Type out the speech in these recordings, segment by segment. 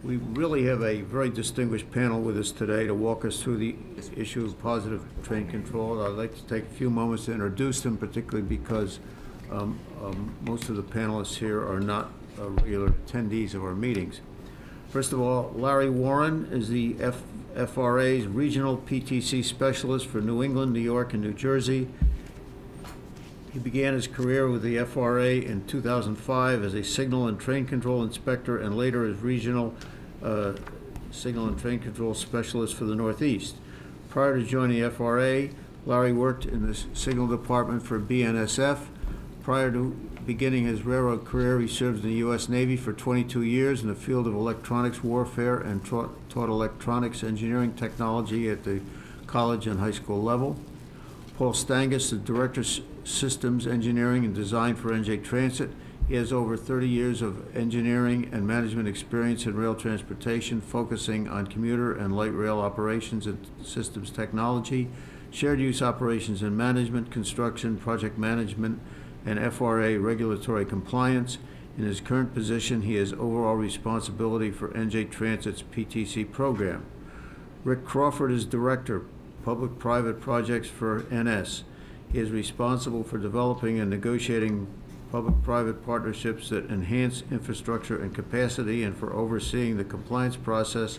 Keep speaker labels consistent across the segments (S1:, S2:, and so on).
S1: We really have a very distinguished panel with us today to walk us through the issue of positive train control. I'd like to take a few moments to introduce them, particularly because most of the panelists here are not regular attendees of our meetings. First of all, Larry Warren is the FRA's Regional PTC Specialist for New England, New York, and New Jersey. He began his career with the FRA in 2005 as a signal and train control inspector and later as regional signal and train control specialist for the Northeast. Prior to joining the FRA, Larry worked in the signal department for BNSF. Prior to beginning his railroad career, he served in the U.S. Navy for 22 years in the field of electronics warfare and taught electronics engineering technology at the college and high school level. Paul Stangas, the Director of Systems Engineering and Design for NJ Transit. He has over 30 years of engineering and management experience in rail transportation, focusing on commuter and light rail operations and systems technology, shared use operations and management, construction, project management, and FRA regulatory compliance. In his current position, he has overall responsibility for NJ Transit's PTC program. Rick Crawford is Director, Public-Private Projects for NS. He is responsible for developing and negotiating public-private partnerships that enhance infrastructure and capacity and for overseeing the compliance process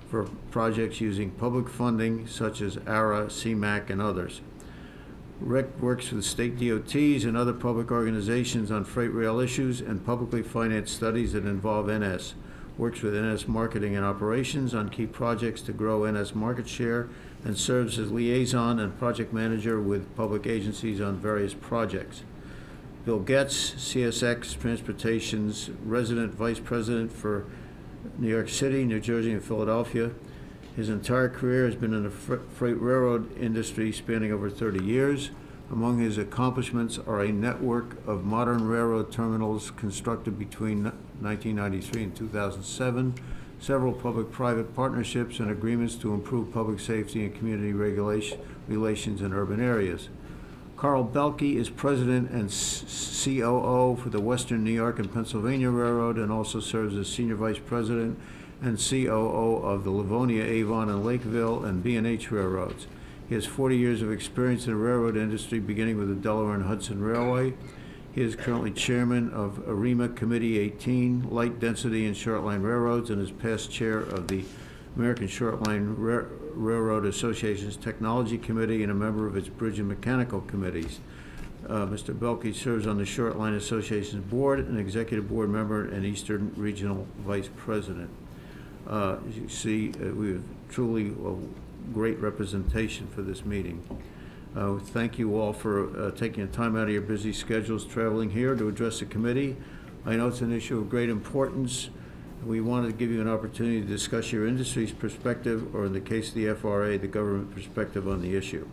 S1: for projects using public funding such as ARA, CMAQ, and others. Rick works with state DOTs and other public organizations on freight rail issues and publicly financed studies that involve NS. Works with NS marketing and operations on key projects to grow NS market share, and serves as liaison and project manager with public agencies on various projects. Bill Goetz, CSX Transportation's resident vice president for New York City, New Jersey, and Philadelphia. His entire career has been in the freight railroad industry spanning over 30 years. Among his accomplishments are a network of modern railroad terminals constructed between 1993 and 2007, several public-private partnerships and agreements to improve public safety and community relations in urban areas. Carl Belke is president and COO for the Western New York and Pennsylvania Railroad and also serves as senior vice president and COO of the Livonia, Avon, and Lakeville and B&H railroads. He has 40 years of experience in the railroad industry, beginning with the Delaware and Hudson Railway. He is currently chairman of ARIMA Committee 18, Light Density and Shortline Railroads, and is past chair of the American Shortline Railroad Association's Technology Committee and a member of its Bridge and Mechanical Committees. Mr. Belke serves on the Shortline Association's board, an executive board member, and Eastern Regional Vice President. As you see, we have truly a great representation for this meeting. Thank you all for taking the time out of your busy schedules traveling here to address the committee. I know it's an issue of great importance. We wanted to give you an opportunity to discuss your industry's perspective, or in the case of the FRA, the government perspective on the issue.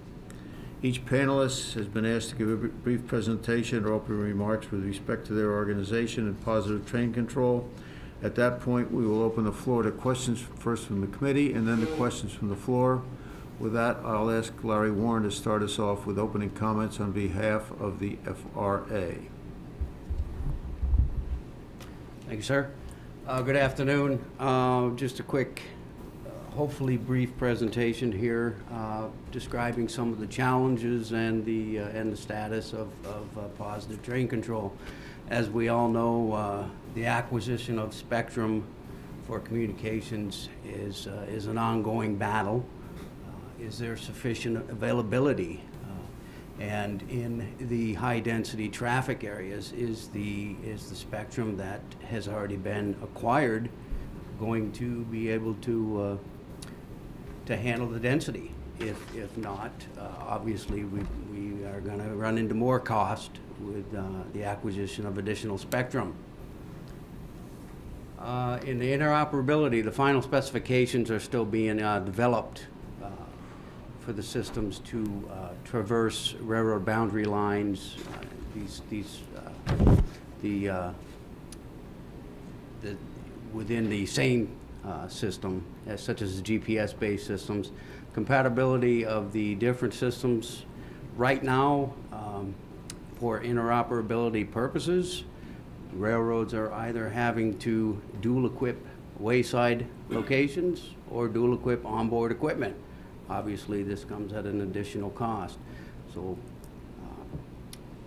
S1: Each panelist has been asked to give a brief presentation or opening remarks with respect to their organization and positive train control. At that point, we will open the floor to questions first from the committee and then to questions from the floor. With that, I'll ask Larry Warren to start us off with opening comments on behalf of the FRA.
S2: Thank you, sir. Good afternoon. Just a quick, hopefully brief presentation here, describing some of the challenges and the status of positive train control. As we all know, the acquisition of spectrum for communications is an ongoing battle. Is there sufficient availability? And in the high-density traffic areas, is the spectrum that has already been acquired going to be able to handle the density? If not, obviously we are going to run into more cost with the acquisition of additional spectrum. In the interoperability, the final specifications are still being developed for the systems to traverse railroad boundary lines, within the same system, such as the GPS-based systems. Compatibility of the different systems right now, for interoperability purposes, railroads are either having to dual equip wayside locations or dual equip onboard equipment. Obviously, this comes at an additional cost. So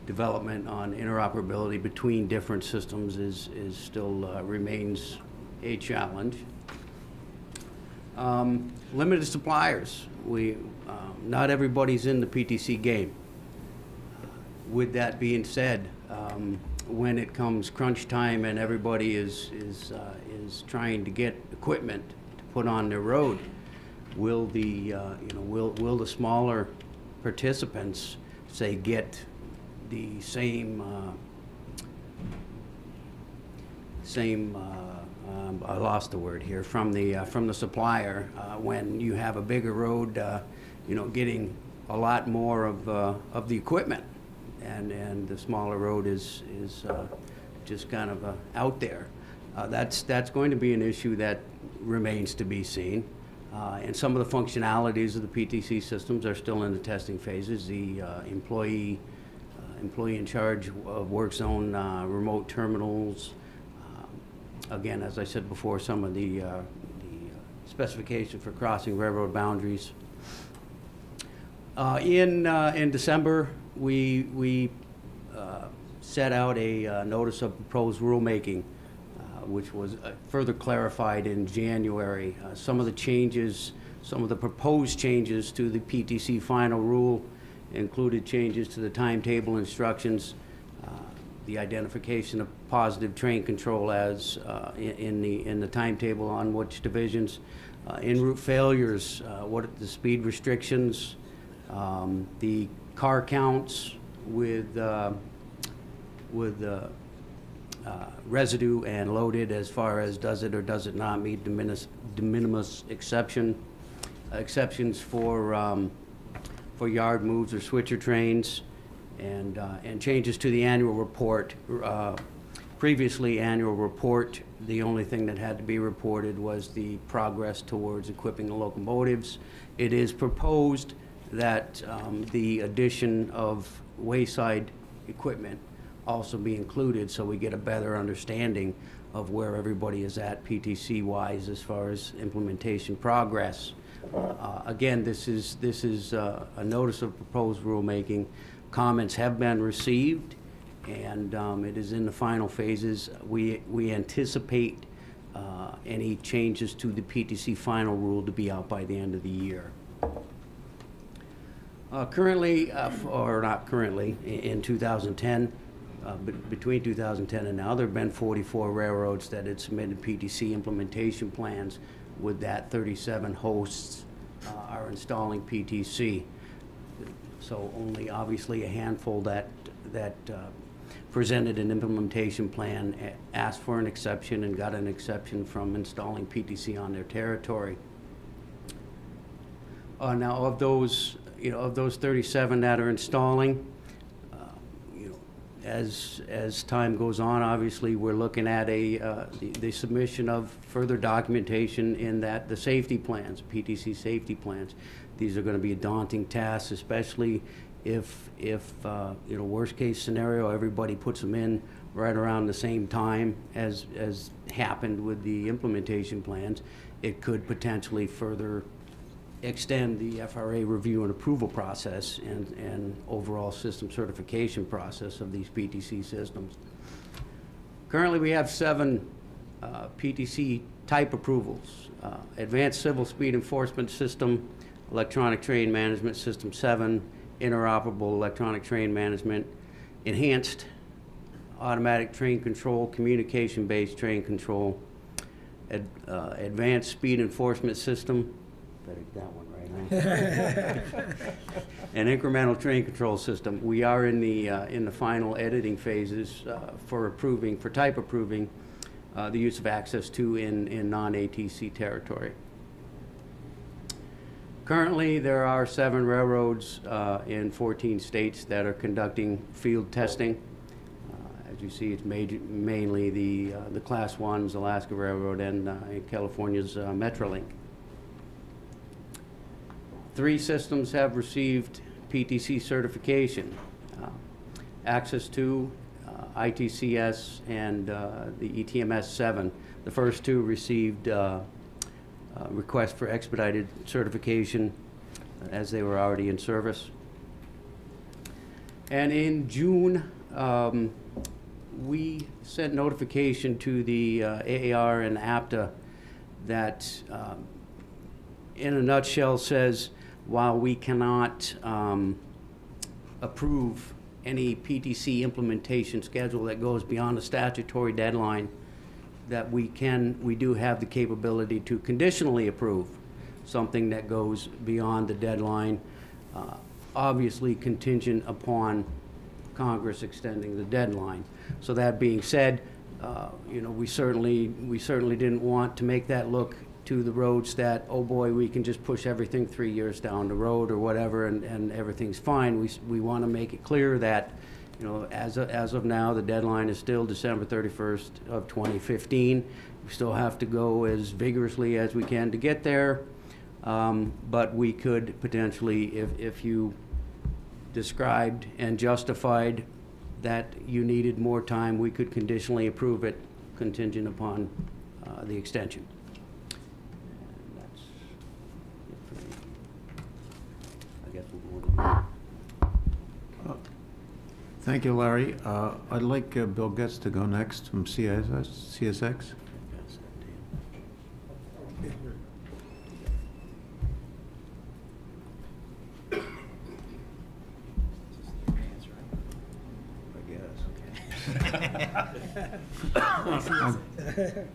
S2: development on interoperability between different systems is still remains a challenge. Limited suppliers. Not everybody's in the PTC game. With that being said, when it comes crunch time and everybody is trying to get equipment to put on their road, will the will the smaller participants say get the same I lost the word here from the supplier when you have a bigger road, getting a lot more of the equipment, and the smaller road is just kind of out there. That's going to be an issue that remains to be seen. And some of the functionalities of the PTC systems are still in the testing phases. The employee in charge of work zone remote terminals. Again, as I said before, some of the specification for crossing railroad boundaries. In December, we set out a notice of proposed rulemaking, which was further clarified in January. Some of the proposed changes to the PTC final rule included changes to the timetable instructions, the identification of positive train control as in the timetable on which divisions, en route failures, what are the speed restrictions, the car counts with residue and loaded, as far as does it or does it not meet de minimis exceptions for yard moves or switcher trains, and changes to the annual report. Previously, annual report, the only thing that had to be reported was the progress towards equipping the locomotives. It is proposed that the addition of wayside equipment also be included, so we get a better understanding of where everybody is at PTC-wise as far as implementation progress. Again, this is a notice of proposed rulemaking. Comments have been received, and it is in the final phases. We anticipate any changes to the PTC final rule to be out by the end of the year. Currently, or not currently, in 2010, between 2010 and now, there have been 44 railroads that had submitted PTC implementation plans. With that, 37 hosts are installing PTC. So only obviously a handful that presented an implementation plan, asked for an exception, and got an exception from installing PTC on their territory. Now, of those 37 that are installing, as time goes on, obviously we're looking at the submission of further documentation in that the safety plans, PTC safety plans. These are going to be a daunting task, especially if worst case scenario, everybody puts them in right around the same time as happened with the implementation plans. It could potentially further extend the FRA review and approval process and overall system certification process of these PTC systems. Currently, we have 7 PTC type approvals: Advanced Civil Speed Enforcement System, Electronic Train Management System 7, Interoperable Electronic Train Management, Enhanced Automatic Train Control, Communication-Based Train Control, Advanced Speed Enforcement System, better get that one right, huh? An Incremental Train Control System. We are in the final editing phases for type approving the use of access to in non-ATC territory. Currently, there are 7 railroads in 14 states that are conducting field testing. As you see, it's mainly the Class 1s, Alaska Railroad, and California's Metrolink. 3 systems have received PTC certification. Access to ITCS and the ETMS 7. The first two received requests for expedited certification as they were already in service. And in June, we sent notification to the AAR and APTA that, in a nutshell, says while we cannot approve any PTC implementation schedule that goes beyond the statutory deadline, that we do have the capability to conditionally approve something that goes beyond the deadline, obviously contingent upon Congress extending the deadline. So that being said, you know, we certainly didn't want to make that look to the roads that, oh boy, we can just push everything 3 years down the road or whatever, and everything's fine. We want to make it clear that, you know, as of now, the deadline is still December 31st of 2015. We still have to go as vigorously as we can to get there, but we could potentially, if you described and justified that you needed more time, we could conditionally approve it contingent upon the extension. And that's it for me. I guess we'll go on.
S1: Thank you, Larry. I'd like Bill Goetz to go next from CSX.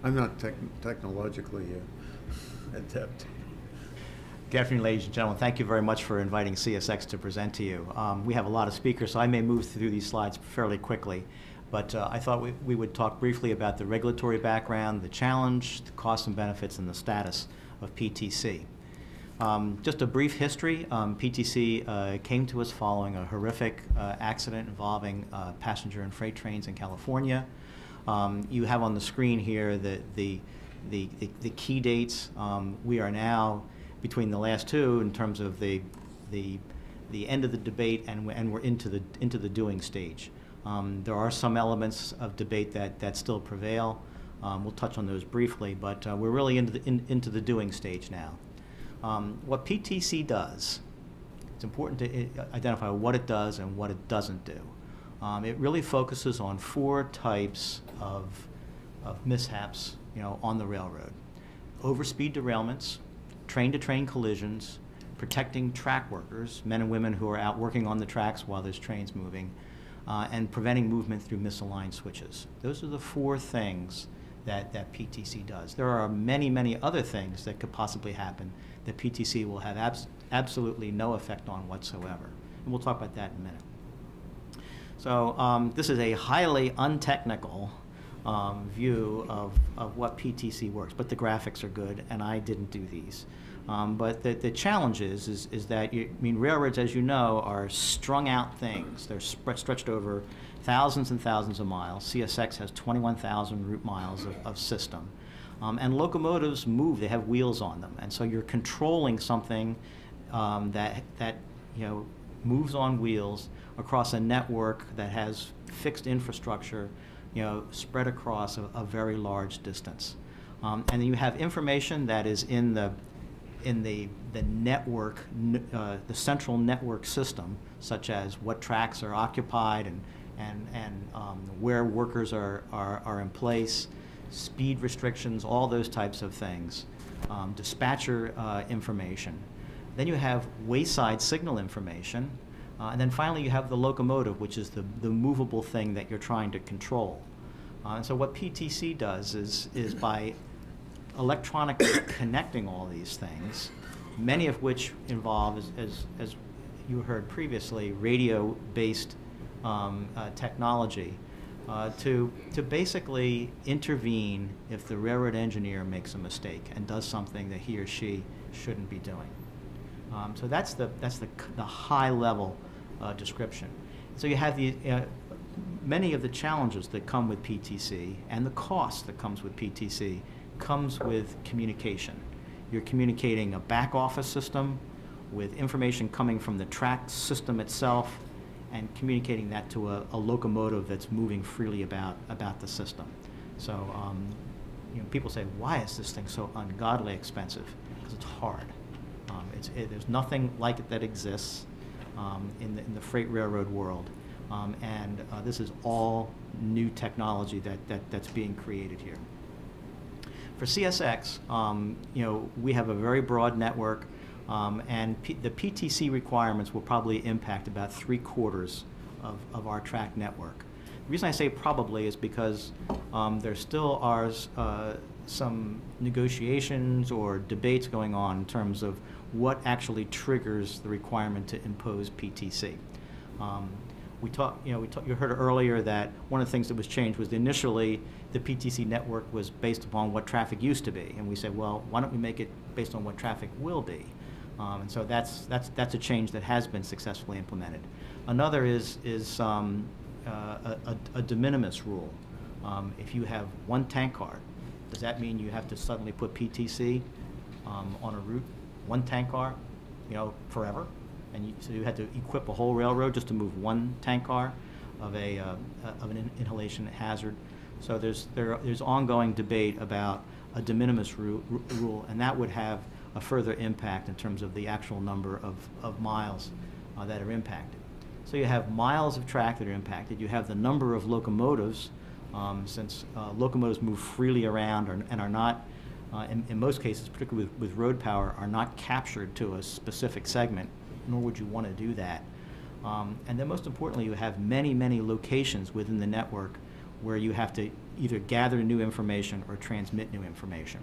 S1: I'm not technologically adept.
S3: Good afternoon, ladies and gentlemen. Thank you very much for inviting CSX to present to you. We have a lot of speakers, so I may move through these slides fairly quickly. But I thought we would talk briefly about the regulatory background, the challenge, the costs and benefits, and the status of PTC. Just a brief history. PTC came to us following a horrific accident involving passenger and freight trains in California. You have on the screen here the key dates. We are now between the last two in terms of the end of the debate, and we're into the doing stage. There are some elements of debate that still prevail. We'll touch on those briefly, but we're really into the doing stage now. What PTC does, it's important to identify what it does and what it doesn't do. It really focuses on 4 types of mishaps, you know, on the railroad: overspeed derailments, train-to-train collisions, protecting track workers, men and women who are out working on the tracks while there's trains moving, and preventing movement through misaligned switches. Those are the 4 things that PTC does. There are many, many other things that could possibly happen that PTC will have absolutely no effect on whatsoever. And we'll talk about that in a minute. So this is a highly untechnical view of what PTC works, but the graphics are good, and I didn't do these. But the challenge is that, railroads, as you know, are strung out things. They're stretched over thousands and thousands of miles. CSX has 21,000 route miles of system. And locomotives move, they have wheels on them. And so you're controlling something that you know, moves on wheels across a network that has fixed infrastructure, you know, spread across a very large distance. And then you have information that is in the network, the central network system, such as what tracks are occupied and where workers are in place, speed restrictions, all those types of things, dispatcher information. Then you have wayside signal information, and then finally you have the locomotive, which is the movable thing that you're trying to control. And so what PTC does is by electronically connecting all these things, many of which involve, as you heard previously, radio-based technology, to basically intervene if the railroad engineer makes a mistake and does something that he or she shouldn't be doing. So that's the high-level description. So you have many of the challenges that come with PTC and the cost that comes with PTC comes with communication. You're communicating a back office system with information coming from the track system itself and communicating that to a locomotive that's moving freely about the system. So people say, why is this thing so ungodly expensive? Because it's hard. There's nothing like it that exists in the freight railroad world. This is all new technology that's being created here. For CSX, we have a very broad network, and the PTC requirements will probably impact about 3/4 of our track network. The reason I say probably is because there still are some negotiations or debates going on in terms of what actually triggers the requirement to impose PTC. You heard earlier that one of the things that was changed was initially the PTC network was based upon what traffic used to be, and we said, well, why don't we make it based on what traffic will be? And so that's a change that has been successfully implemented. Another is a de minimis rule. If you have one tank car, does that mean you have to suddenly put PTC on a route, one tank car, forever? And so you had to equip a whole railroad just to move one tank car of an inhalation hazard. So there's ongoing debate about a de minimis rule, and that would have a further impact in terms of the actual number of miles that are impacted. So you have miles of track that are impacted. You have the number of locomotives, since locomotives move freely around and are not, in most cases, particularly with road power, are not captured to a specific segment, nor would you want to do that. And then most importantly, you have many, many locations within the network where you have to either gather new information or transmit new information.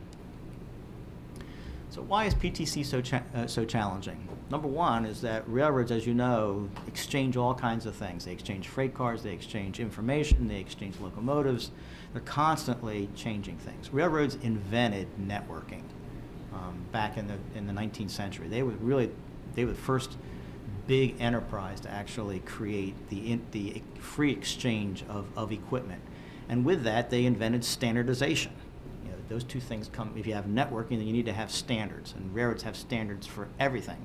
S3: So why is PTC so challenging? Number one is that railroads, as you know, exchange all kinds of things. They exchange freight cars, they exchange information, they exchange locomotives. They're constantly changing things. Railroads invented networking back in the 19th century. They were the first big enterprise to actually create the free exchange of equipment. And with that, they invented standardization. Those two things come, if you have networking, then you need to have standards, and railroads have standards for everything.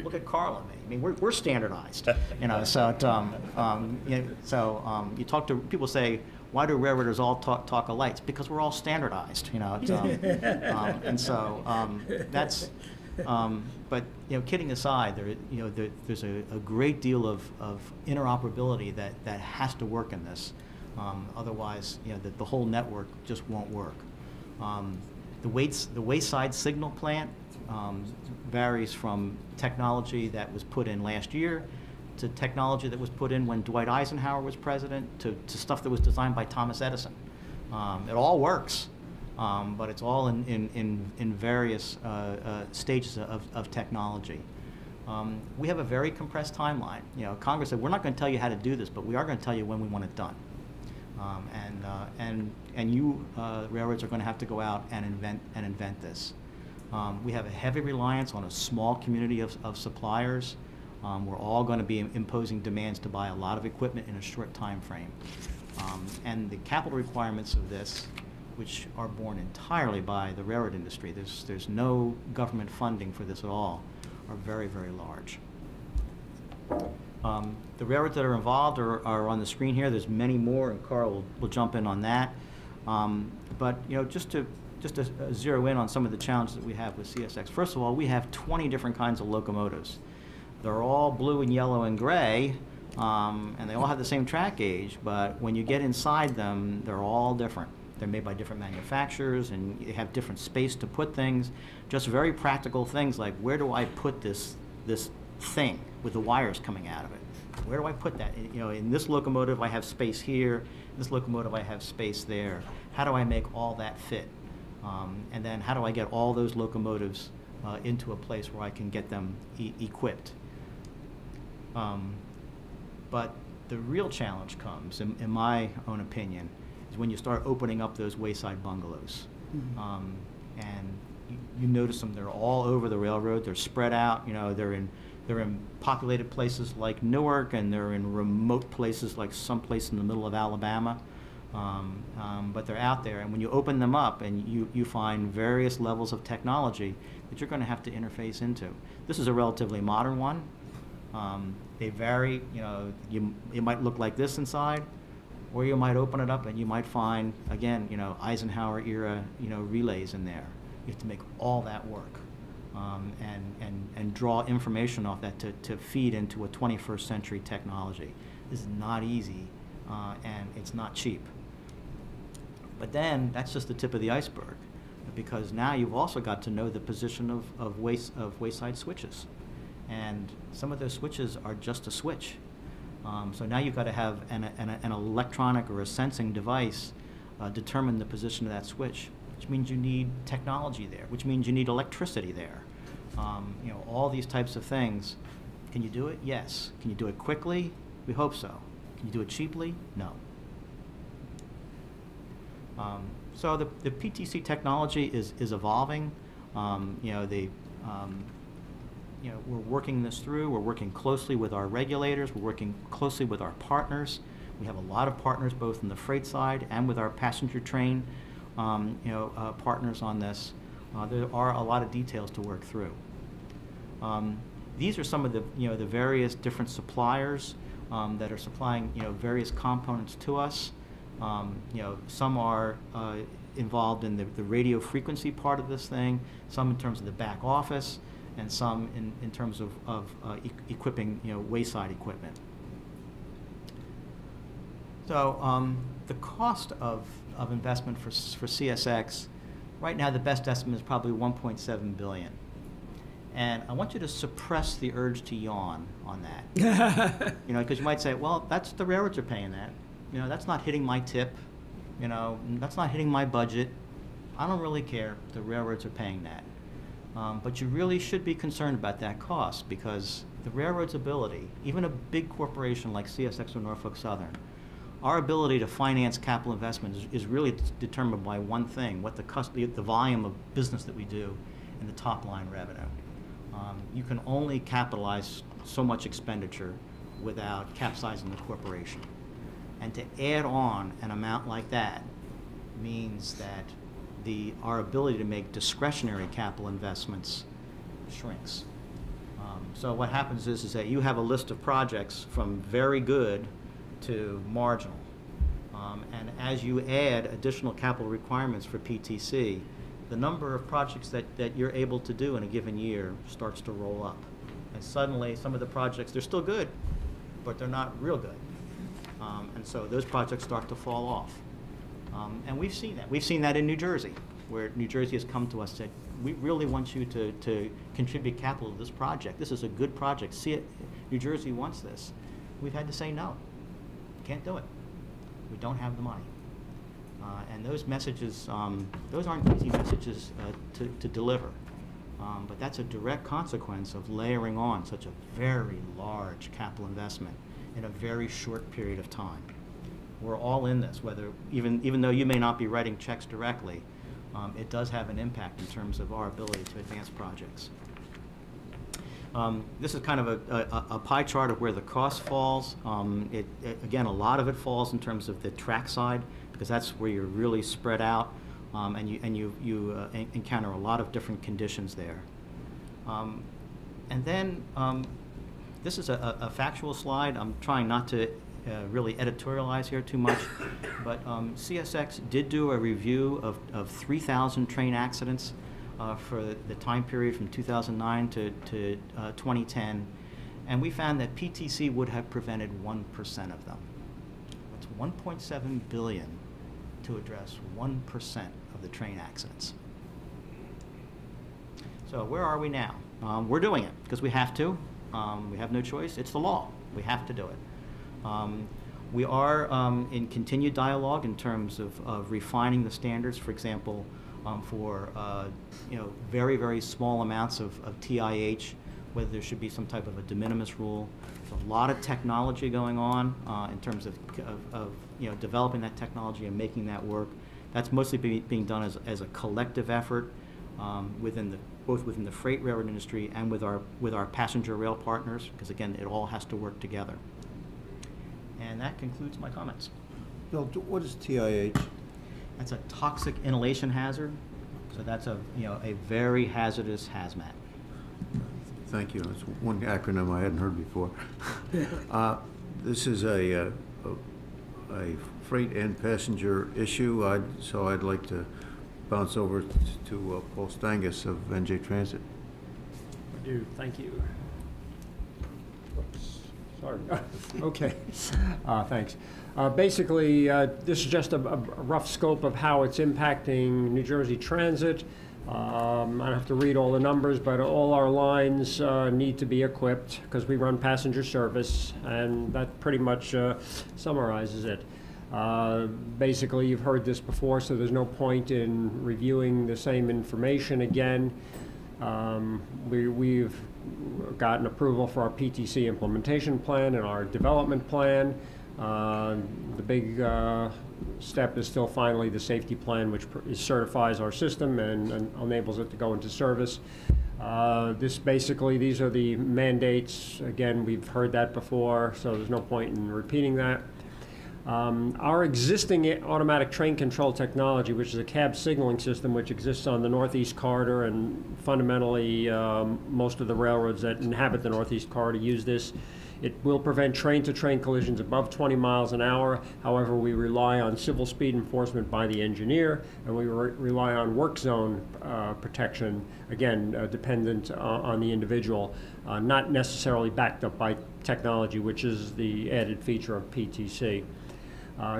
S3: Look at Carl and me. I mean, we're standardized. You talk to people, say, why do railroaders all talk alike? It's because we're all standardized. That's. But kidding aside, there's a great deal of interoperability that has to work in this. Otherwise, the whole network just won't work. The wayside signal plant varies from technology that was put in last year to technology that was put in when Dwight Eisenhower was president to stuff that was designed by Thomas Edison. It all works, but it's all in various stages of technology. We have a very compressed timeline. Congress said, we're not going to tell you how to do this, but we are going to tell you when we want it done. And you railroads are going to have to go out and invent this. We have a heavy reliance on a small community of suppliers. We're all going to be imposing demands to buy a lot of equipment in a short time frame. And the capital requirements of this, which are borne entirely by the railroad industry, there's no government funding for this at all, are very, very large. The railroads that are involved are on the screen here. There's many more, and Carl will jump in on that. But just to zero in on some of the challenges that we have with CSX. First of all, we have 20 different kinds of locomotives. They're all blue and yellow and gray, and they all have the same track gauge, but when you get inside them, they're all different. They're made by different manufacturers, and you have different space to put things. Just very practical things like, where do I put this thing with the wires coming out of it? Where do I put that? In this locomotive, I have space here. In this locomotive, I have space there. How do I make all that fit? And then how do I get all those locomotives into a place where I can get them equipped? But the real challenge comes, in my own opinion, is when you start opening up those wayside bungalows. Mm-hmm. And you notice them, they're all over the railroad. They're spread out. They're in populated places like Newark, and they're in remote places like someplace in the middle of Alabama. But they're out there, and when you open them up and you find various levels of technology that you're going to have to interface into. This is a relatively modern one. They vary, it might look like this inside, or you might open it up and you might find, again, Eisenhower era, relays in there. You have to make all that work and draw information off that to feed into a 21st century technology. This is not easy and it's not cheap. But then that's just the tip of the iceberg, because now you've also got to know the position of wayside switches. And some of those switches are just a switch. So now you've got to have an electronic or a sensing device determine the position of that switch, which means you need technology there, which means you need electricity there. All these types of things. Can you do it? Yes. Can you do it quickly? We hope so. Can you do it cheaply? No. So the PTC technology is evolving. We're working this through. We're working closely with our regulators. We're working closely with our partners. We have a lot of partners both in the freight side and with our passenger train partners on this. There are a lot of details to work through. These are some of the the various different suppliers that are supplying various components to us. Some are involved in the radio frequency part of this thing, some in terms of the back office, and some in terms of equipping wayside equipment. So the cost of investment for CSX, right now the best estimate is probably $1.7 billion. And I want you to suppress the urge to yawn on that. Because you might say, well, that's the railroads are paying that. That's not hitting my tip. That's not hitting my budget. I don't really care. The railroads are paying that. But you really should be concerned about that cost, because the railroad's ability, even a big corporation like CSX or Norfolk Southern, our ability to finance capital investment is really determined by one thing: what the volume of business that we do and the top line revenue. You can only capitalize so much expenditure without capsizing the corporation. And to add on an amount like that means that our ability to make discretionary capital investments shrinks. So what happens is that you have a list of projects from very good to marginal. And as you add additional capital requirements for PTC, the number of projects that you're able to do in a given year starts to roll up. And suddenly some of the projects, they're still good, but they're not real good. And so those projects start to fall off. And we've seen that. We've seen that in New Jersey, where New Jersey has come to us and said, we really want you to contribute capital to this project. This is a good project. See it. New Jersey wants this. We've had to say no. Can't do it. We don't have the money. And those messages, those aren't easy messages to deliver. But that's a direct consequence of layering on such a very large capital investment in a very short period of time. We're all in this, even though you may not be writing checks directly, it does have an impact in terms of our ability to advance projects. This is kind of a pie chart of where the cost falls. Again, a lot of it falls in terms of the track side, because that's where you're really spread out, and you encounter a lot of different conditions there. And then this is a factual slide. I'm trying not to really editorialize here too much, but CSX did do a review of 3,000 train accidents for the time period from 2009 to 2010, and we found that PTC would have prevented 1% of them. That's $1.7 billion to address 1% of the train accidents. So where are we now? We're doing it because we have to. We have no choice. It's the law. We have to do it. We are in continued dialogue in terms of refining the standards. For example, for very, very small amounts of TIH, whether there should be some type of a de minimis rule. There's a lot of technology going on in terms of developing that technology and making that work. That's mostly being done as a collective effort both within the freight railroad industry and with our passenger rail partners, because again, it all has to work together. And that concludes my comments.
S1: Bill, what is TIH?
S3: That's a toxic inhalation hazard. So that's a very hazardous hazmat.
S1: Thank you. It's one acronym I hadn't heard before. This is a freight and passenger issue, so I'd like to bounce over to Paul Stangas of NJ Transit.
S4: I do. Thank you. Whoops. Sorry. Okay. Thanks. Basically, this is just a rough scope of how it's impacting New Jersey Transit. I don't have to read all the numbers, but all our lines need to be equipped because we run passenger service, and that pretty much summarizes it. Basically, you've heard this before, so there's no point in reviewing the same information again. We've gotten approval for our PTC implementation plan and our development plan. The big step is still finally the safety plan, which certifies our system and enables it to go into service. These are the mandates. Again, we've heard that before, so there's no point in repeating that. Our existing automatic train control technology, which is a cab signaling system which exists on the Northeast Corridor, and fundamentally most of the railroads that inhabit the Northeast Corridor use this. It will prevent train-to-train collisions above 20 miles an hour. However, we rely on civil speed enforcement by the engineer, and we rely on work zone protection, again, dependent on the individual, not necessarily backed up by technology, which is the added feature of PTC.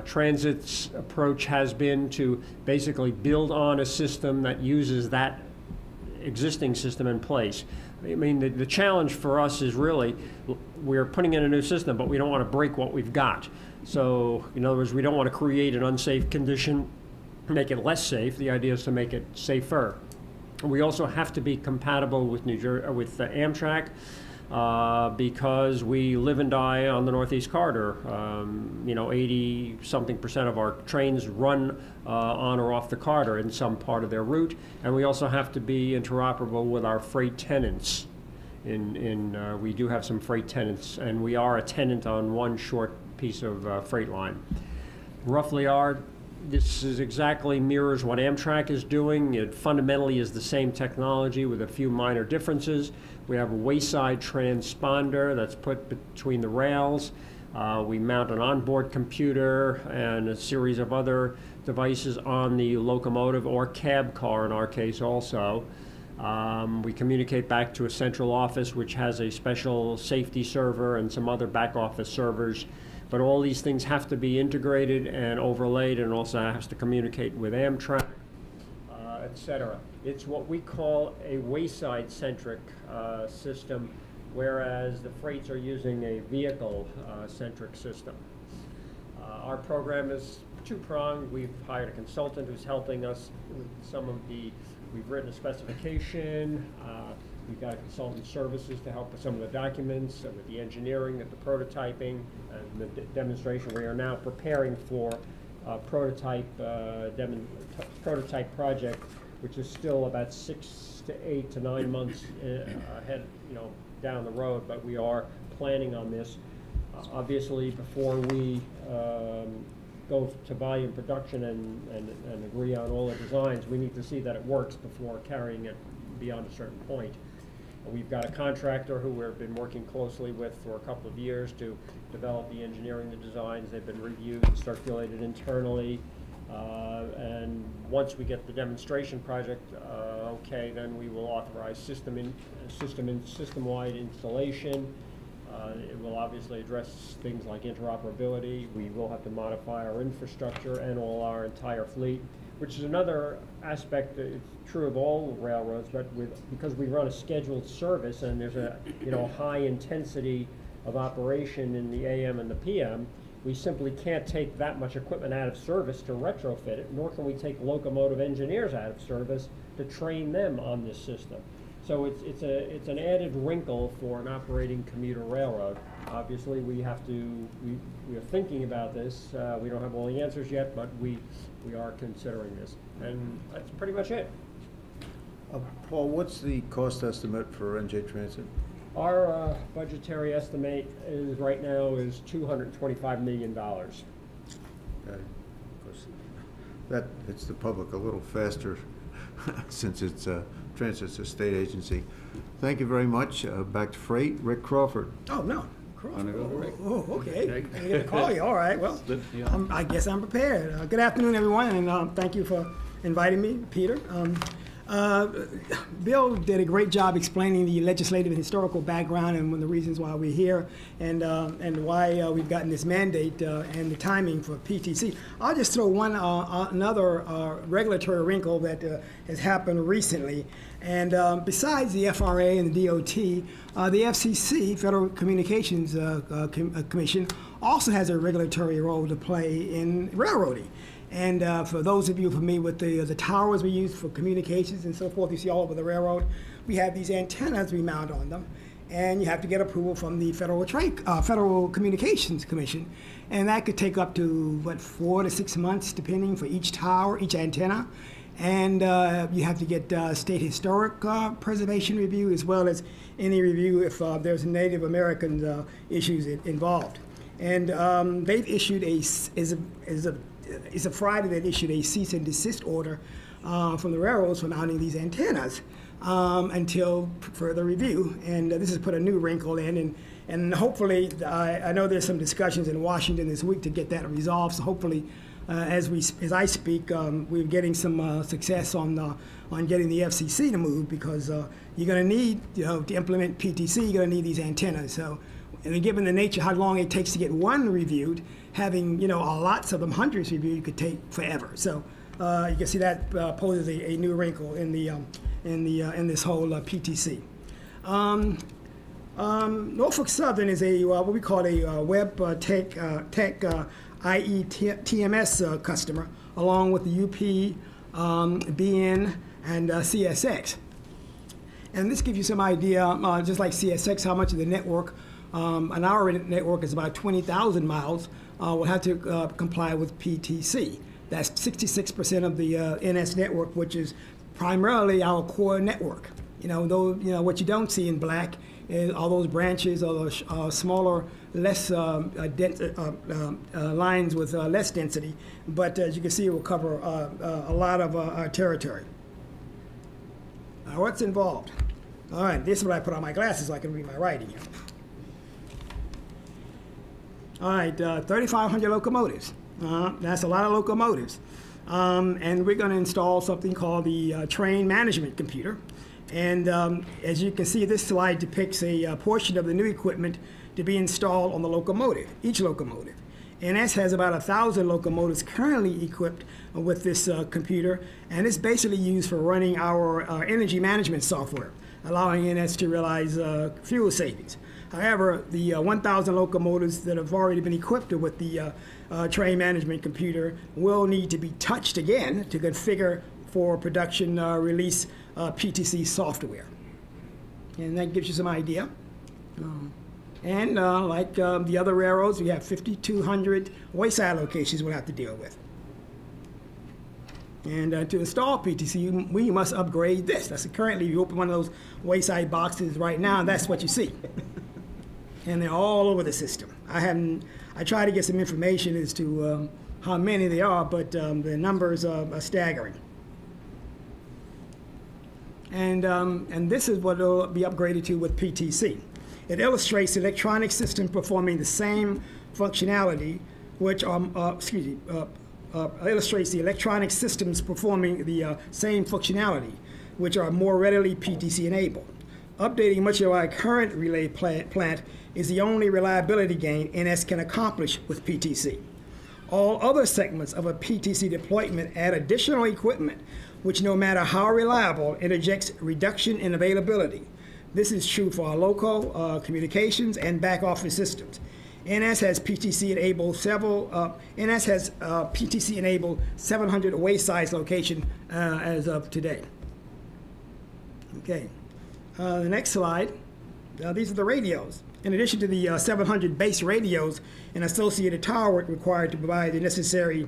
S4: Transit's approach has been to basically build on a system that uses that existing system in place. I mean, the challenge for us is really, we're putting in a new system, but we don't want to break what we've got. So, in other words, we don't want to create an unsafe condition, make it less safe. The idea is to make it safer. We also have to be compatible with Amtrak because we live and die on the Northeast Corridor. 80-something% of our trains run on or off the corridor in some part of their route, and we also have to be interoperable with our freight tenants. We do have some freight tenants, and we are a tenant on one short piece of freight line. Roughly, this is exactly mirrors what Amtrak is doing. It fundamentally is the same technology with a few minor differences. We have a wayside transponder that's put between the rails. We mount an onboard computer and a series of other devices on the locomotive or cab car in our case also. We communicate back to a central office which has a special safety server and some other back office servers. But all these things have to be integrated and overlaid, and also has to communicate with Amtrak, etc. It's what we call a wayside-centric system, whereas the freights are using a vehicle-centric system. Our program is two-pronged. We've hired a consultant who's helping us with we've written a specification. We've got consultant services to help with some of the documents, with the engineering, and the prototyping, and the demonstration. We are now preparing for a prototype project, which is still about 6 to 8 to 9 months ahead, down the road. But we are planning on this. Obviously, before we go to volume production and agree on all the designs, we need to see that it works before carrying it beyond a certain point. We've got a contractor who we've been working closely with for a couple of years to develop the engineering, the designs. They've been reviewed and circulated internally. And once we get the demonstration project okay, then we will authorize system-wide installation. It will obviously address things like interoperability. We will have to modify our infrastructure and all our entire fleet, which is another aspect that it's true of all railroads, but because we run a scheduled service and there's a high intensity of operation in the AM and the PM, we simply can't take that much equipment out of service to retrofit it, nor can we take locomotive engineers out of service to train them on this system. So it's an added wrinkle for an operating commuter railroad. Obviously, we are thinking about this. We don't have all the answers yet, but we are considering this, and that's pretty much it.
S1: Paul, what's the cost estimate for NJ Transit?
S4: Our budgetary estimate is right now is $225 million.
S1: Okay. Of course, that hits the public a little faster since it's transit's a state agency. Thank you very much. Back to Freight, Rick Crawford.
S5: Oh, no. Crawford.
S2: Wanna go, Rick?
S5: Oh, okay. I'm going to call you. All right. Well, I guess I'm prepared. Good afternoon, everyone, and thank you for inviting me, Peter. Bill did a great job explaining the legislative and historical background and one of the reasons why we're here and why we've gotten this mandate and the timing for PTC. I'll just throw another regulatory wrinkle that has happened recently. And besides the FRA and the DOT, the FCC, Federal Communications Commission, also has a regulatory role to play in railroading. And for those of you familiar with the towers we use for communications and so forth, you see all over the railroad, we have these antennas we mount on them. And you have to get approval from the Federal Communications Commission. And that could take up to, 4 to 6 months, depending, for each tower, each antenna. And you have to get state historic preservation review, as well as any review if there's Native American issues involved. And they've issued it's a Friday that issued a cease and desist order from the railroads for mounting these antennas until further review. And this has put a new wrinkle in, and hopefully, I know there's some discussions in Washington this week to get that resolved. So hopefully, as I speak, we're getting some success on getting the FCC to move, because you're going to need, to implement PTC, you're going to need these antennas. So, and given the nature how long it takes to get one reviewed, having lots of them, hundreds reviewed, could take forever. So you can see that poses a new wrinkle in this whole PTC. Norfolk Southern is what we call a web tech IETMS customer, along with the UP, BN, and CSX. And this gives you some idea, just like CSX, how much of the network, an hour network is about 20,000 miles, will have to comply with PTC. That's 66% of the NS network, which is primarily our core network. What you don't see in black is all those branches, all those smaller, less dense lines with less density. But as you can see, it will cover a lot of our territory. Now, what's involved? All right, this is what I put on my glasses so I can read my writing here. All right, 3,500 locomotives. That's a lot of locomotives. And we're going to install something called the train management computer. And as you can see, this slide depicts a portion of the new equipment to be installed on the locomotive, each locomotive. NS has about 1,000 locomotives currently equipped with this computer, and it's basically used for running our energy management software, allowing NS to realize fuel savings. However, the 1,000 locomotives that have already been equipped with the train management computer will need to be touched again to configure for production release PTC software. And that gives you some idea. Like the other railroads, we have 5,200 wayside locations we'll have to deal with. And to install PTC, we must upgrade this. That's currently, you open one of those wayside boxes right now, and that's what you see. And they're all over the system. I tried to get some information as to how many there are, but the numbers are staggering. And this is what it'll be upgraded to with PTC. It illustrates the electronic system performing the same functionality, which illustrates the electronic systems performing the same functionality, which are more readily PTC enabled. Updating much of our current relay plant is the only reliability gain NS can accomplish with PTC. All other segments of a PTC deployment add additional equipment, which, no matter how reliable, interjects reduction in availability. This is true for our local communications and back office systems. NS has PTC enabled 700 wayside locations as of today. Okay, the next slide. These are the radios. In addition to the 700 base radios, an associated tower required to provide the necessary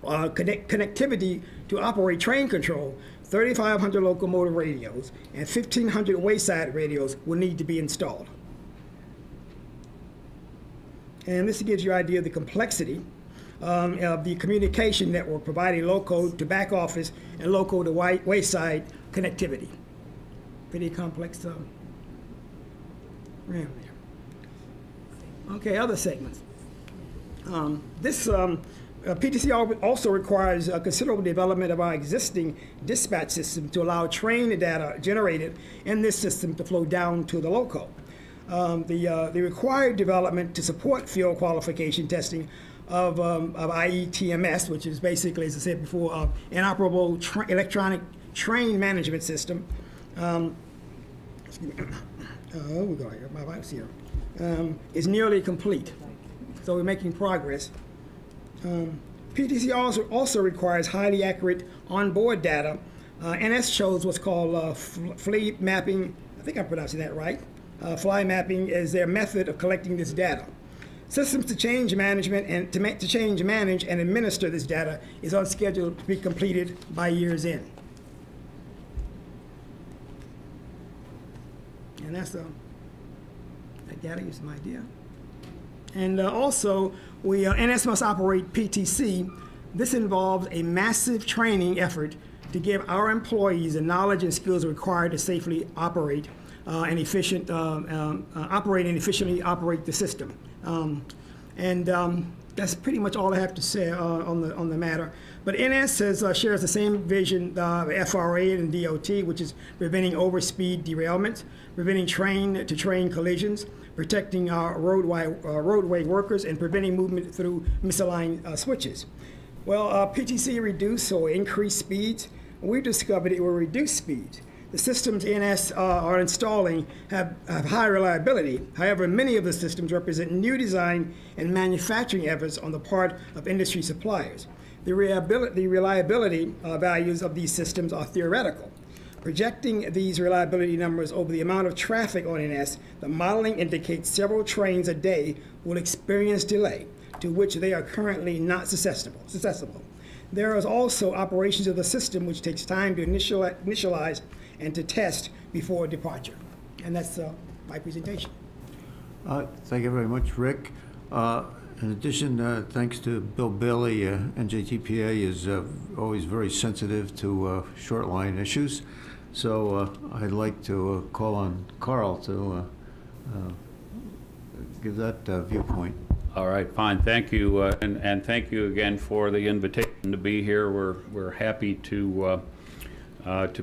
S5: connectivity to operate train control, 3,500 locomotive radios and 1,500 wayside radios will need to be installed. And this gives you an idea of the complexity. of the communication network, providing low-code to back office and low-code to wayside connectivity. Pretty complex RAM there. Okay, other segments. PTC also requires considerable development of our existing dispatch system to allow train data generated in this system to flow down to the loco. The required development to support field qualification testing of IETMS, which is basically, as I said before, inoperable electronic train management system. Excuse me. Oh, we go here. My wife's here. Is nearly complete. So we're making progress. PTC also requires highly accurate onboard data. NS shows what's called fleet mapping. I think I'm pronouncing that right. Fly mapping is their method of collecting this data. Systems to change management and to change, manage, and administer this data is on schedule to be completed by year's end. And that's that data gives some idea. And also, NS must operate PTC. This involves a massive training effort to give our employees the knowledge and skills required to safely operate and efficiently operate the system. That's pretty much all I have to say on the matter. But NS shares the same vision FRA and DOT, which is preventing overspeed derailments, preventing train-to-train collisions, protecting our roadway workers, and preventing movement through misaligned switches. Well, PTC reduce or increase speeds. We've discovered it will reduce speeds. The systems NS are installing have high reliability. However, many of the systems represent new design and manufacturing efforts on the part of industry suppliers. The reliability values of these systems are theoretical. Projecting these reliability numbers over the amount of traffic on NS, the modeling indicates several trains a day will experience delay, to which they are currently not susceptible. There is also operations of the system which takes time to initialize and to test before departure. And that's my presentation.
S1: Thank you very much, Rick. In addition, thanks to Bill Bailey, NJTPA is always very sensitive to short line issues. So I'd like to call on Carl to give that viewpoint.
S6: All right, fine. Thank you, and thank you again for the invitation to be here. We're happy to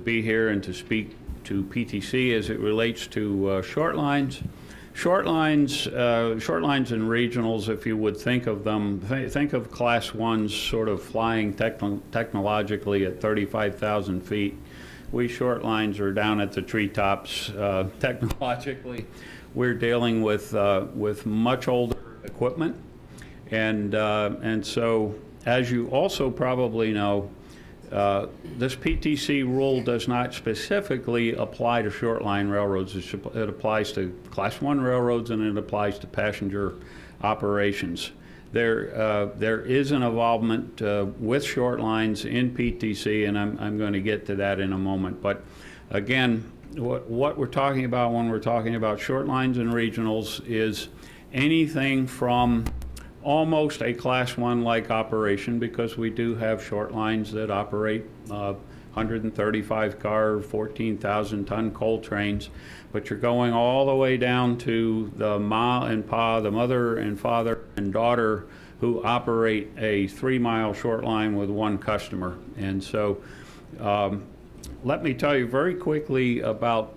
S6: be here and to speak to PTC as it relates to short lines. Short lines and regionals, if you would think of them, think of class ones sort of flying technologically at 35,000 feet. We short lines are down at the treetops technologically. We're dealing with much older equipment, and so, as you also probably know, this PTC rule does not specifically apply to short line railroads. It applies to Class 1 railroads, and it applies to passenger operations. There is an involvement with short lines in PTC, and I'm going to get to that in a moment. But again, what we're talking about when we're talking about short lines and regionals is anything from almost a Class 1 like operation, because we do have short lines that operate 135 car, 14,000 ton coal trains, but you're going all the way down to the ma and pa, the mother and father and daughter, who operate a 3-mile short line with one customer. And so let me tell you very quickly about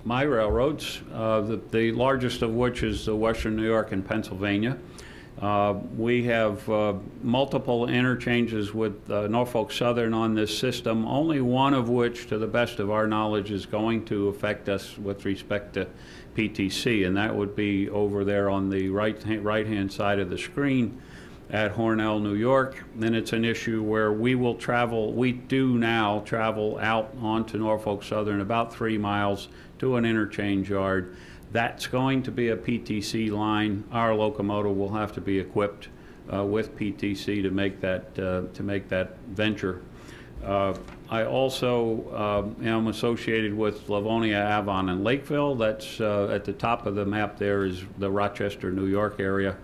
S6: my railroads, the largest of which is the Western New York and Pennsylvania. We have multiple interchanges with Norfolk Southern on this system, only one of which, to the best of our knowledge, is going to affect us with respect to PTC, and that would be over there on the right-hand side of the screen at Hornell, New York. And it's an issue where we will travel, we do now travel out onto Norfolk Southern about 3 miles to an interchange yard. That's going to be a PTC line. Our locomotive will have to be equipped with PTC to make that venture. I also am associated with Livonia, Avon, and Lakeville. That's at the top of the map. There is the Rochester, New York area.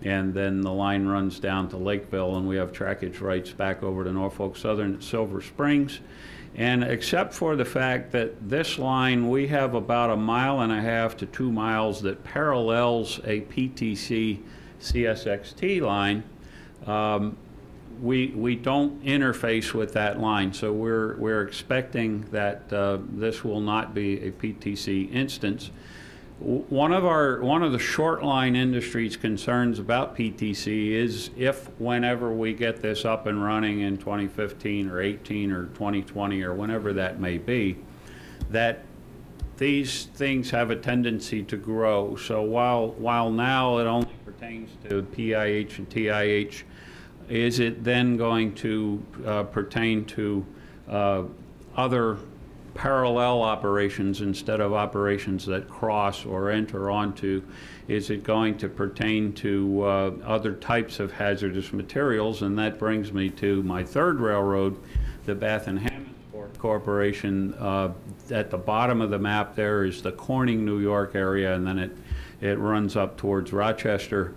S6: and then the line runs down to Lakeville, and we have trackage rights back over to Norfolk Southern at Silver Springs. And except for the fact that this line, we have about 1.5 to 2 miles that parallels a PTC CSXT line, we don't interface with that line. So we're expecting that this will not be a PTC instance. One of the short line industry's concerns about PTC is whenever we get this up and running in 2015 or 18 or 2020 or whenever that may be, that these things have a tendency to grow. So while now it only pertains to PIH and TIH, is it then going to pertain to other parallel operations instead of operations that cross or enter onto? Is it going to pertain to other types of hazardous materials? And that brings me to my third railroad, the Bath and Hammondsport Corporation. At the bottom of the map there is the Corning, New York area, and then it runs up towards Rochester.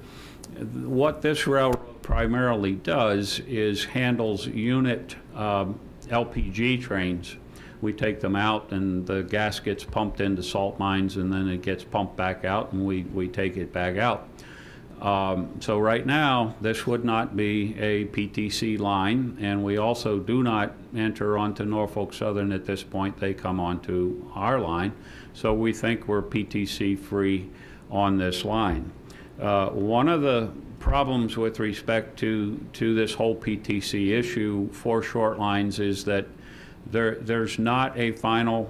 S6: What this railroad primarily does is handles unit LPG trains. We take them out and the gas gets pumped into salt mines, and then it gets pumped back out, and we take it back out. So right now, this would not be a PTC line, and we also do not enter onto Norfolk Southern at this point. They come onto our line. So we think we're PTC free on this line. One of the problems with respect to this whole PTC issue for short lines is that there's not a final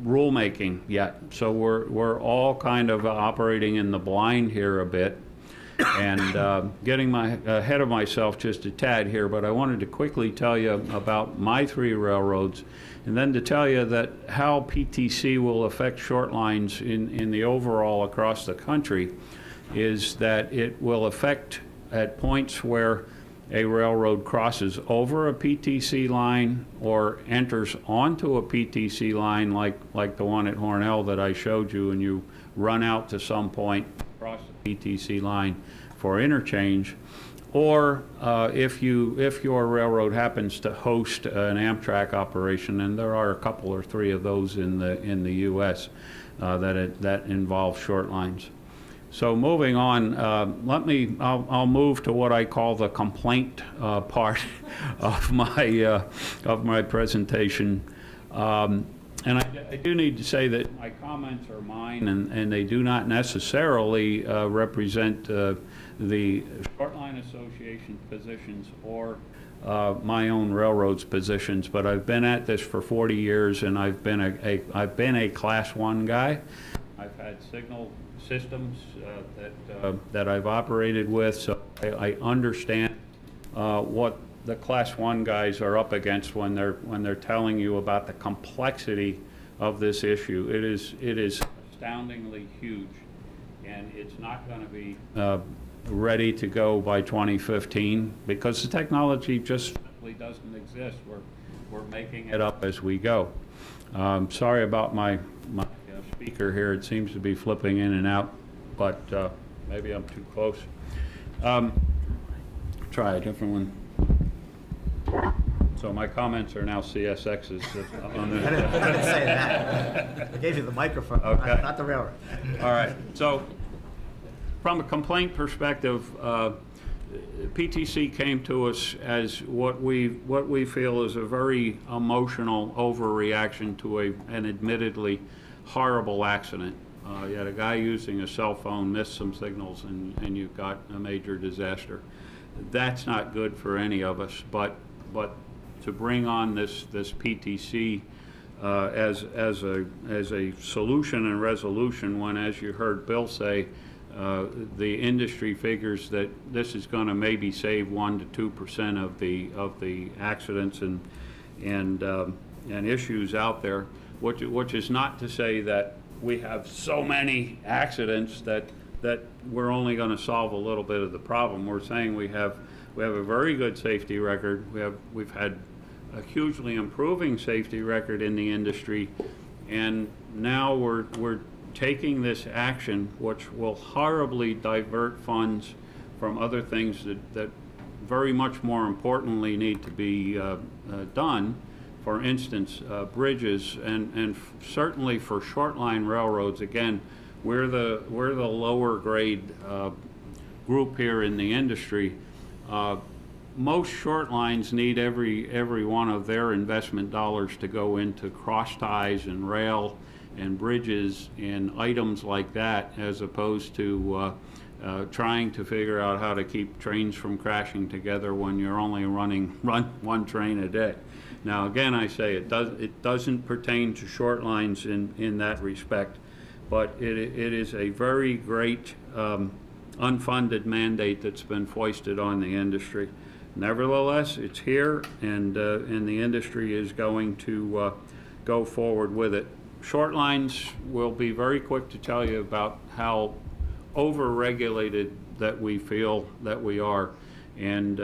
S6: rulemaking yet. So we're all kind of operating in the blind here a bit, and getting ahead of myself just a tad here, but I wanted to quickly tell you about my 3 railroads, and then to tell you that how PTC will affect short lines in the overall across the country is that it will affect at points where a railroad crosses over a PTC line or enters onto a PTC line like the one at Hornell that I showed you, and you run out to some point across the PTC line for interchange, or if your railroad happens to host an Amtrak operation, and there are a couple or 3 of those in the U.S. That involve short lines. So moving on, I'll move to what I call the complaint part of my presentation. And I do need to say that my comments are mine, and they do not necessarily represent the Short Line Association positions or my own railroad's positions. But I've been at this for 40 years, and I've been a Class 1 guy. I've had signal systems that I've operated with, so I understand what the Class 1 guys are up against when they're telling you about the complexity of this issue. It is astoundingly huge, and it's not going to be ready to go by 2015 because the technology just simply doesn't exist. We're making it up as we go. Sorry about my speaker here. It seems to be flipping in and out, but maybe I'm too close. Try a different one. So my comments are now CSX's on this.
S3: I didn't say that. I gave you the microphone,
S6: okay.
S3: not the railroad.
S6: All right. So from a complaint perspective, PTC came to us as what we feel is a very emotional overreaction to an admittedly horrible accident. You had a guy using a cell phone, missed some signals, and you've got a major disaster. That's not good for any of us, but to bring on this PTC as a solution and resolution when, as you heard Bill say, the industry figures that this is going to maybe save 1 to 2% of the accidents and issues out there, which is not to say that we have so many accidents that we're only going to solve a little bit of the problem. We're saying we have a very good safety record. We've had a hugely improving safety record in the industry, and now we're taking this action, which will horribly divert funds from other things that very much more importantly need to be done. For instance, bridges and certainly for short line railroads. Again, we're the lower grade group here in the industry. Most short lines need every one of their investment dollars to go into cross ties and rail and bridges and items like that, as opposed to trying to figure out how to keep trains from crashing together when you're only run one train a day. Now again, I say it doesn't pertain to short lines in that respect, but it is a very great unfunded mandate that's been foisted on the industry. Nevertheless, it's here, and the industry is going to go forward with it. Short lines will be very quick to tell you about how over-regulated that we feel that we are, and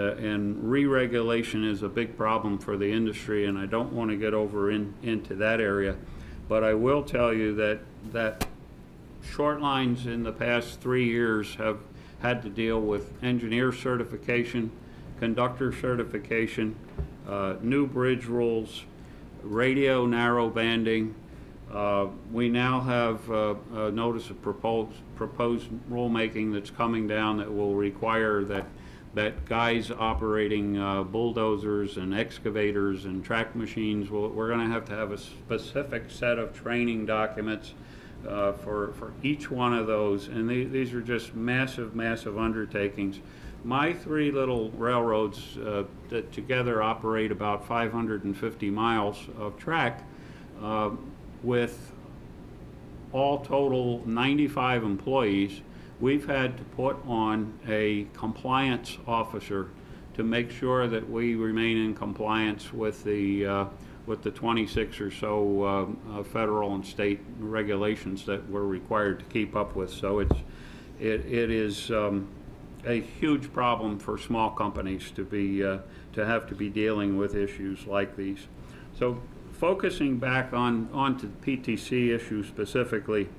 S6: re-regulation is a big problem for the industry, and I don't want to get into that area, but I will tell you that short lines in the past 3 years have had to deal with engineer certification, conductor certification, new bridge rules, radio narrow banding. We now have a notice of proposed rulemaking that's coming down that will require that guys operating bulldozers and excavators and track machines, we're going to have a specific set of training documents for each one of those, and these are just massive undertakings. My 3 little railroads that together operate about 550 miles of track, with all total 95 employees, we've had to put on a compliance officer to make sure that we remain in compliance with the 26 or so federal and state regulations that we're required to keep up with. So it is a huge problem for small companies to have to be dealing with issues like these. So focusing back onto the PTC issue specifically,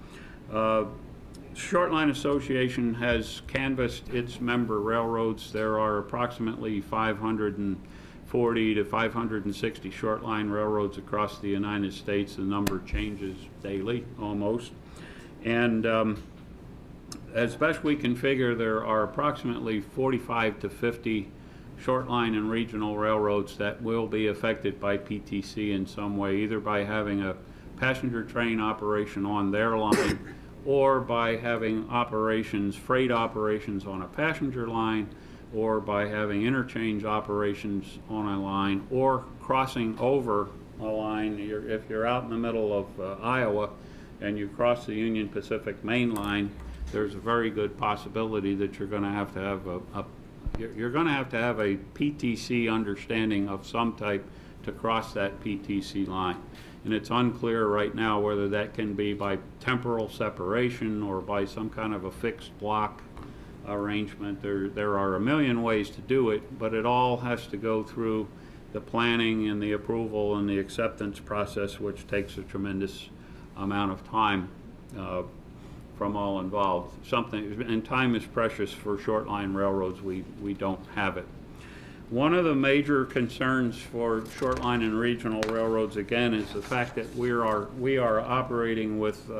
S6: Short Line Association has canvassed its member railroads. There are approximately 540 to 560 short line railroads across the United States. The number changes daily, almost. And as best we can figure, there are approximately 45 to 50 short line and regional railroads that will be affected by PTC in some way, either by having a passenger train operation on their line or by having freight operations on a passenger line, or by having interchange operations on a line, or crossing over a line. If you're out in the middle of Iowa and you cross the Union Pacific main line, there's a very good possibility that you're going to have to have a PTC understanding of some type to cross that PTC line. And it's unclear right now whether that can be by temporal separation or by some kind of a fixed block arrangement. There are a million ways to do it, but it all has to go through the planning and the approval and the acceptance process, which takes a tremendous amount of time from all involved. And time is precious for short line railroads. We don't have it. One of the major concerns for short line and regional railroads, again, is the fact that we are operating with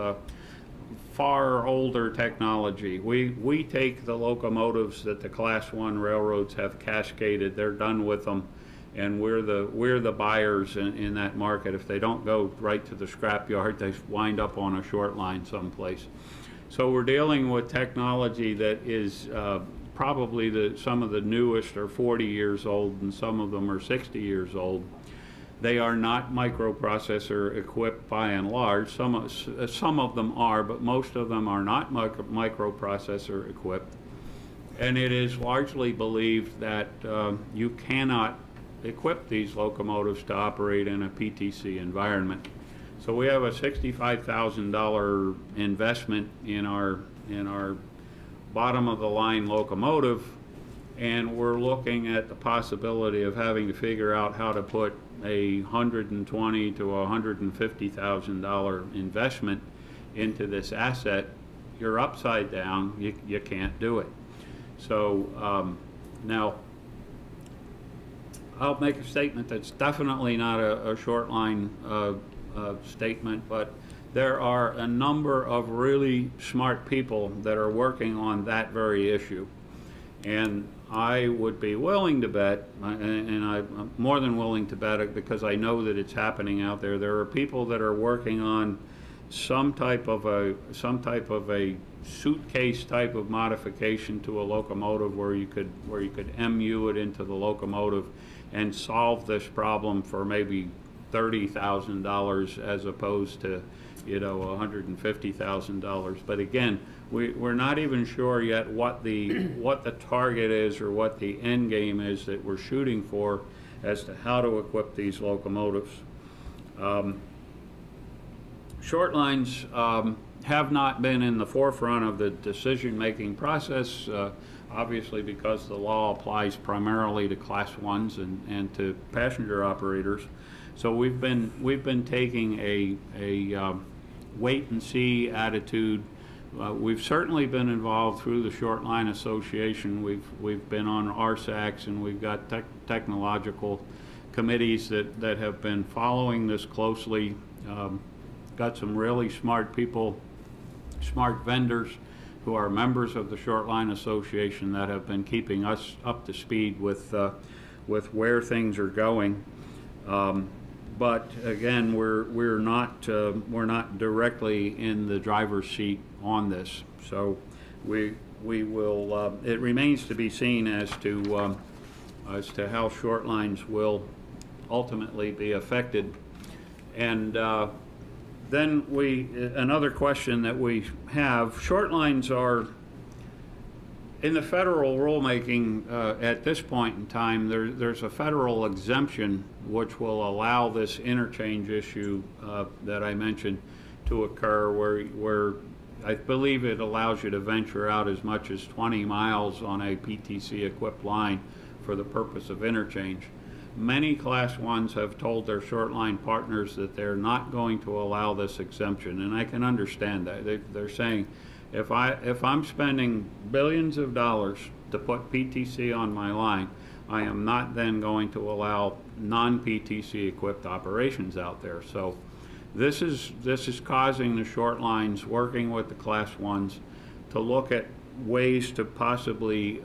S6: far older technology. We take the locomotives that the Class 1 railroads have cascaded. They're done with them, and we're the buyers in that market. If they don't go right to the scrapyard, they wind up on a short line someplace. So we're dealing with technology that is probably some of the newest are 40 years old, and some of them are 60 years old. They are not microprocessor equipped by and large. Some of them are, but most of them are not microprocessor equipped. And it is largely believed that you cannot equip these locomotives to operate in a PTC environment. So we have a $65,000 investment in our bottom of the line locomotive, and we're looking at the possibility of having to figure out how to put a $120,000 to $150,000 investment into this asset, you're upside down, you can't do it. So now, I'll make a statement that's definitely not a short line statement, but there are a number of really smart people that are working on that very issue. And I would be willing to bet, and I'm more than willing to bet it because I know that it's happening out there. There are people that are working on some type of a suitcase type of modification to a locomotive where you could MU it into the locomotive and solve this problem for maybe $30,000 as opposed to, you know, $150,000. But again, we're not even sure yet what the target is or what the end game is that we're shooting for as to how to equip these locomotives. Short lines have not been in the forefront of the decision-making process, obviously because the law applies primarily to Class 1s and to passenger operators. So we've been taking a wait-and-see attitude. We've certainly been involved through the Short Line Association. We've been on RSACs, and we've got technological committees that have been following this closely. Got some really smart people, smart vendors who are members of the Short Line Association that have been keeping us up to speed with where things are going. But again, we're not directly in the driver's seat on this. So we will. It remains to be seen as to how short lines will ultimately be affected. And then another question that we have, short lines are, in the federal rulemaking at this point in time, there's a federal exemption which will allow this interchange issue that I mentioned to occur, where I believe it allows you to venture out as much as 20 miles on a PTC equipped line for the purpose of interchange. Many Class 1s have told their short line partners that they're not going to allow this exemption, and I can understand that. They're saying, if I'm spending billions of dollars to put PTC on my line, I am not then going to allow non-PTC equipped operations out there. So this is causing the short lines, working with the Class 1s, to look at ways to possibly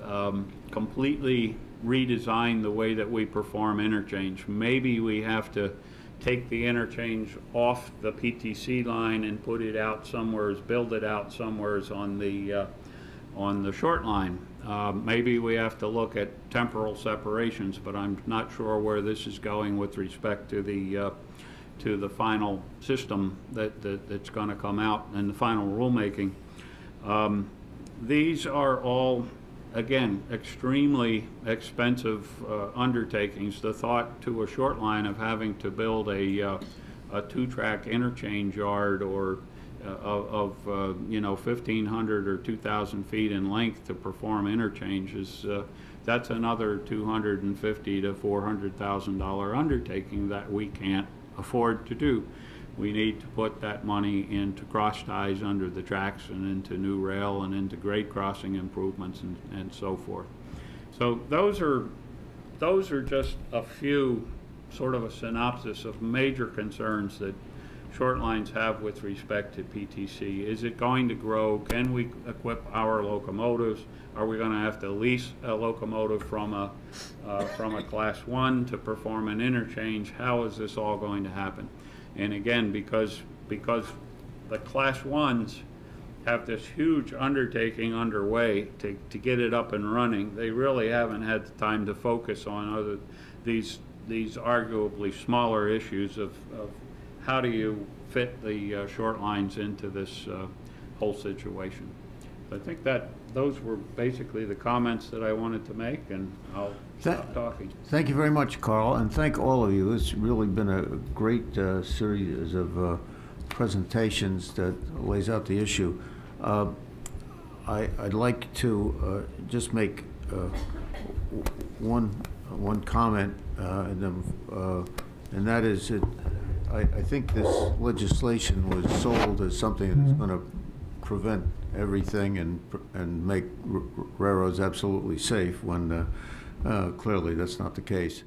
S6: completely redesign the way that we perform interchange. Maybe we have to take the interchange off the PTC line and put it out somewhere, build it out somewhere on the short line. Maybe we have to look at temporal separations, but I'm not sure where this is going with respect to the final system that's going to come out and the final rulemaking. These are all, again, extremely expensive undertakings. The thought to a short line of having to build a two-track interchange yard or of 1,500 or 2,000 feet in length to perform interchanges, that's another $250,000 to $400,000 undertaking that we can't afford to do. We need to put that money into cross ties under the tracks and into new rail and into grade crossing improvements and so forth. So those are just a few, sort of a synopsis of major concerns that short lines have with respect to PTC. Is it going to grow? Can we equip our locomotives? Are we going to have to lease a locomotive from a Class 1 to perform an interchange? How is this all going to happen? And again, because the Class 1s have this huge undertaking underway to get it up and running, they really haven't had the time to focus on these arguably smaller issues of how do you fit the short lines into this whole situation. I think that those were basically the comments that I wanted to make, and I'll stop talking.
S1: Thank you very much, Carl, and thank all of you. It's really been a great series of presentations that lays out the issue. I'd like to just make one comment, and that is that I think this legislation was sold as something that's going to prevent everything and make railroads absolutely safe when clearly that's not the case.